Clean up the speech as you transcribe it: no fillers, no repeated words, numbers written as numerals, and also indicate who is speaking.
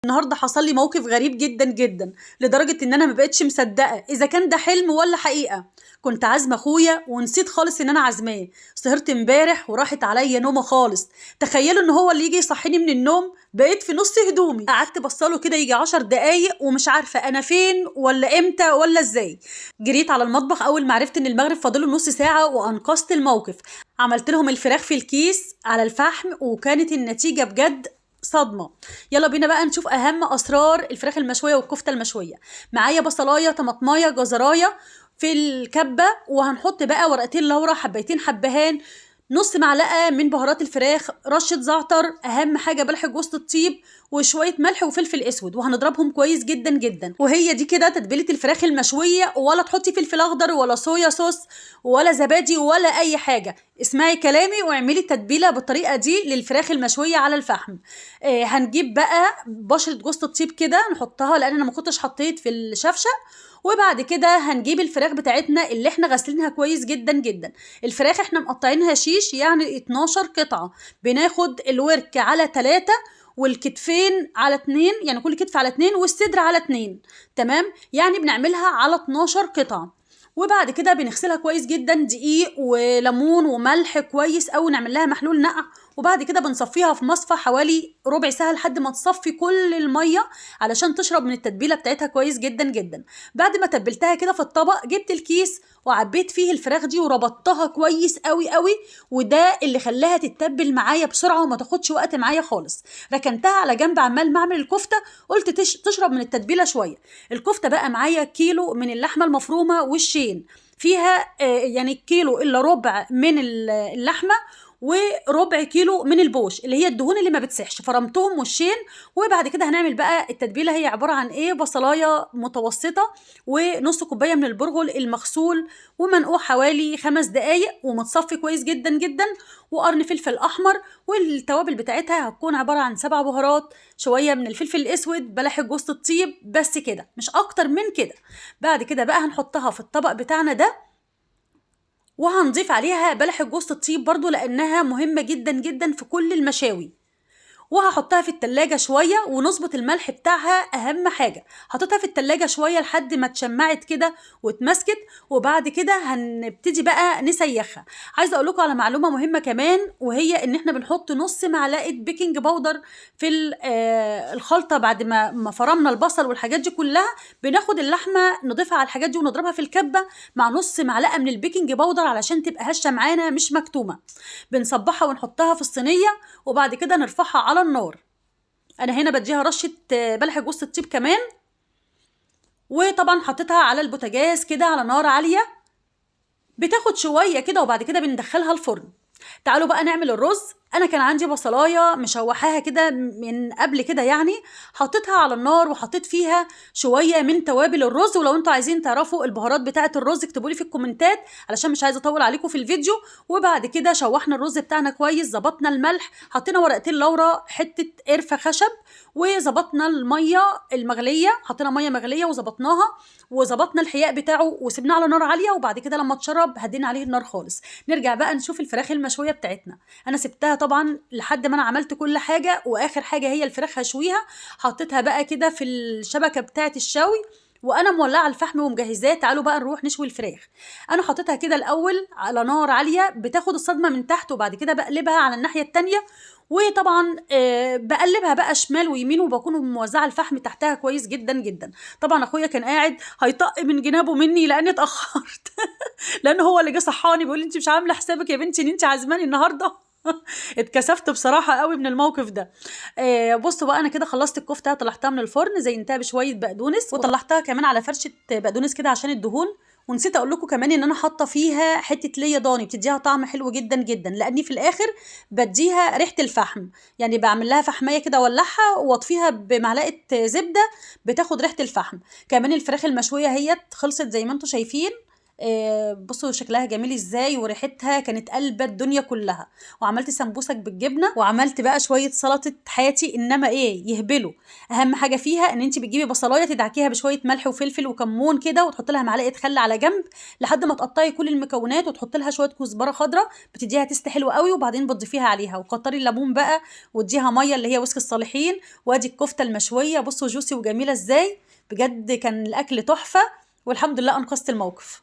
Speaker 1: النهارده حصل لي موقف غريب جدا جدا، لدرجه ان انا ما بقتش مصدقه اذا كان ده حلم ولا حقيقه. كنت عازمه اخويا ونسيت خالص ان انا عازماه. سهرت امبارح وراحت عليا نومه خالص. تخيلوا ان هو اللي يجي يصحيني من النوم. بقيت في نص هدومي، قعدت بصله كده يجي 10 دقايق ومش عارفه انا فين ولا امتى ولا ازاي. جريت على المطبخ اول ما عرفت ان المغرب فاضله نص ساعه وانقذت الموقف. عملت لهم الفراخ في الكيس على الفحم وكانت النتيجه بجد صدمه. يلا بينا بقى نشوف اهم اسرار الفراخ المشويه والكفته المشويه. معايا بصلايه، طماطمايه، جزرايه في الكبه، وهنحط بقى ورقتين لورا، حبيتين حبهان، نص معلقه من بهارات الفراخ، رشه زعتر، اهم حاجه بلح جوز الطيب، وشويه ملح وفلفل اسود، وهنضربهم كويس جدا جدا. وهي دي كده تتبيله الفراخ المشويه، ولا تحطي فلفل اخضر ولا صويا صوص ولا زبادي ولا اي حاجه. اسمعي كلامي واعملي التتبيله بالطريقه دي للفراخ المشويه على الفحم. هنجيب بقى بشره جوز الطيب كده نحطها، لان انا ما كنتش حطيت في الشفشه. وبعد كده هنجيب الفراخ بتاعتنا اللي احنا غاسلينها كويس جدا جدا. الفراخ احنا مقطعينها شيش، يعني 12 قطعه. بناخد الورك على 3 والكتفين على 2، يعني كل كتف على 2 والصدر على 2. تمام، يعني بنعملها على 12 قطعه. وبعد كده بنغسلها كويس جدا، دقيق وليمون وملح كويس قوي، نعمل لها محلول نقع. وبعد كده بنصفيها في مصفى حوالي ربع ساعه لحد ما تصفي كل الميه، علشان تشرب من التتبيله بتاعتها كويس جدا جدا. بعد ما تبلتها كده في الطبق، جبت الكيس وعبيت فيه الفراخ دي وربطتها كويس قوي قوي، وده اللي خلاها تتبل معايا بسرعه وما تاخدش وقت معايا خالص. ركنتها على جنب عمال ما اعمل الكفته، قلت تشرب من التتبيله شويه. الكفته بقى معايا كيلو من اللحمه المفرومه والشين، فيها يعني كيلو الا ربع من اللحمه، وربع كيلو من البوش اللي هي الدهون اللي ما بتسحش، فرمتهم والشين. وبعد كده هنعمل بقى التتبيله. هي عباره عن ايه؟ بصلايه متوسطه ونص كوبايه من البرغل المغسول ومنقوع حوالي 5 دقايق ومتصفي كويس جدا جدا، وقرن فلفل احمر. والتوابل بتاعتها هتكون عباره عن 7 بهارات، شويه من الفلفل الاسود، بلح جوز الطيب، بس كده مش اكتر من كده. بعد كده بقى هنحطها في الطبق بتاعنا ده، وهنضيف عليها بلح جوز الطيب برضو لانها مهمة جدا جدا في كل المشاوي. وهحطها في التلاجة شوية، ونظبط الملح بتاعها أهم حاجة. حطيتها في التلاجة شوية لحد ما اتشمعت كده واتمسكت، وبعد كده هنبتدي بقى نسيخها. عايزة أقول لكم على معلومة مهمة كمان، وهي إن إحنا بنحط نص معلقة بيكنج باودر في الخلطة. بعد ما فرمنا البصل والحاجات دي كلها، بناخد اللحمة نضيفها على الحاجات دي ونضربها في الكبة مع نص معلقة من البيكنج باودر علشان تبقى هشة معانا مش مكتومة. بنصبحها ونحطها في الصينية، وبعد كده نرفعها على النار. انا هنا بديها رشه بلح جوز الطيب كمان. وطبعا حطيتها على البوتاجاز كده على نار عاليه، بتاخد شويه كده، وبعد كده بندخلها الفرن. تعالوا بقى نعمل الرز. انا كان عندي بصلايه مشوحاها كده من قبل كده، يعني حطيتها على النار وحطيت فيها شويه من توابل الرز. ولو انتوا عايزين تعرفوا البهارات بتاعه الرز اكتبوا لي في الكومنتات، علشان مش عايزه اطول عليكم في الفيديو. وبعد كده شوحنا الرز بتاعنا كويس، ظبطنا الملح، حطينا ورقتين لورا، حته قرفه خشب، وظبطنا الميه المغليه، حطينا ميه مغليه وظبطناها، وظبطنا الحياء بتاعه وسبناه على نار عاليه. وبعد كده لما اتشرب هدينا عليه النار خالص. نرجع بقى نشوف الفراخ المشويه بتاعتنا. انا سبتها طبعا لحد ما انا عملت كل حاجه، واخر حاجه هي الفراخ هشويها. حطيتها بقى كده في الشبكه بتاعه الشوي، وانا مولعه الفحم ومجهزاه. تعالوا بقى نروح نشوي الفراخ. انا حطيتها كده الاول على نار عاليه بتاخد الصدمه من تحت، وبعد كده بقلبها على الناحيه التانية. وطبعا بقلبها بقى شمال ويمين، وبكون موزعه الفحم تحتها كويس جدا جدا. طبعا اخويا كان قاعد هيطق من جنابه مني لاني اتاخرت لان هو اللي جه صحاني بيقول لي انت مش عامله حسابك يا بنتي ان انت عازماني النهارده. اتكسفت بصراحه قوي من الموقف ده. بصوا بقى، انا كده خلصت الكفته، طلعتها من الفرن، زينتها بشويه بقدونس، وطلعتها كمان على فرشه بقدونس كده عشان الدهون. ونسيت اقول لكم كمان ان انا حاطه فيها حته ليا ضاني، بتديها طعم حلو جدا جدا، لاني في الاخر بديها ريحه الفحم. يعني بعمل لها فحميه كده اولعها واطفيها بمعلقه زبده، بتاخد ريحه الفحم. كمان الفراخ المشويه هي خلصت زي ما انتم شايفين. بصوا شكلها جميل ازاي وريحتها كانت قلبة الدنيا كلها. وعملت سمبوسك بالجبنه، وعملت بقى شويه سلطه حياتي، انما ايه يهبلوا. اهم حاجه فيها ان انت بتجيبي بصلايه تدعكيها بشويه ملح وفلفل وكمون كده، وتحط لها معلقه خل على جنب لحد ما تقطعي كل المكونات، وتحط لها شويه كزبره خضراء بتديها تست حلو قوي، وبعدين بتضيفيها عليها، وكتري الليمون بقى واديها ميه اللي هي وسك الصالحين. وادي الكفته المشويه، بصوا جوسي وجميله ازاي. بجد كان الاكل تحفه، والحمد لله انقذت الموقف.